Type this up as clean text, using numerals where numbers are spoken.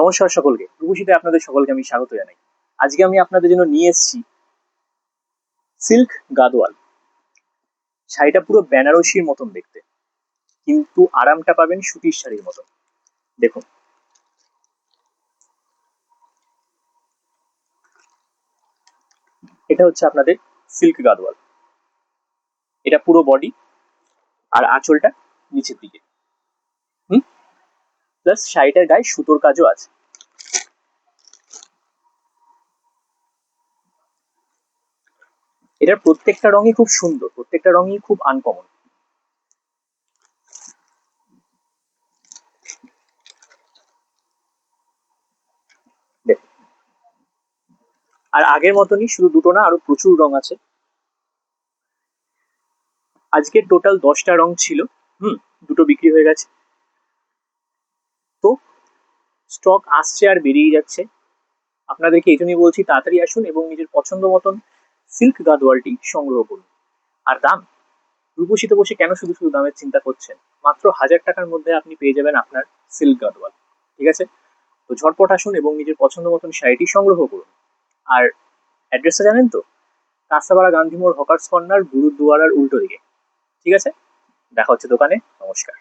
নমস্কার সকলকে, রূপসীতে আপনাদের সকলকে আমি স্বাগত জানাই। আজকে আমি আপনাদের জন্য নিয়ে এসেছি সিল্ক গাদোয়াল। শাড়িটা পুরো বেনারসির মতন দেখতে, কিন্তু আরামটা পাবেন সুতির শাড়ির মতন। দেখুন, এটা হচ্ছে আপনাদের সিল্ক গাদোয়াল। এটা পুরো বডি আর আঁচলটা নিচের দিকে। প্লাস শাড়িটার গায়ে সুতোর কাজও আছে। এটার প্রত্যেকটা রঙই খুব সুন্দর, প্রত্যেকটা রঙই খুব আনকমন। দেখুন, আর আগের মতনই, শুধু দুটো না, আরো প্রচুর রং আছে। আজকে টোটাল 10টা রং ছিল, দুটো বিক্রি হয়ে গেছে। তো স্টক আসছে আর বেরিয়ে যাচ্ছে। আপনাদেরকে এই জন্যই বলছি, তাড়াতাড়ি আসুন এবং নিজের পছন্দ মতন সিল্ক গাদোয়ালটি সংগ্রহ করুন। আর দাম, রূপসীতে বসে কেন শুধু শুধু দামের চিন্তা করছেন? মাত্র 1000 টাকার মধ্যে আপনি পেয়ে যাবেন আপনার সিল্ক গাদোয়াল। ঠিক আছে, তো ঝটপট আসুন এবং নিজের পছন্দ মতন শাড়িটি সংগ্রহ করুন। আর অ্যাড্রেসটা জানেন তো? কাঁচরাপাড়া গান্ধী মোড়, হকার্স কর্নার, গুরুদুয়ারার উল্টো দিকে। ঠিক আছে, দেখা হচ্ছে দোকানে। নমস্কার।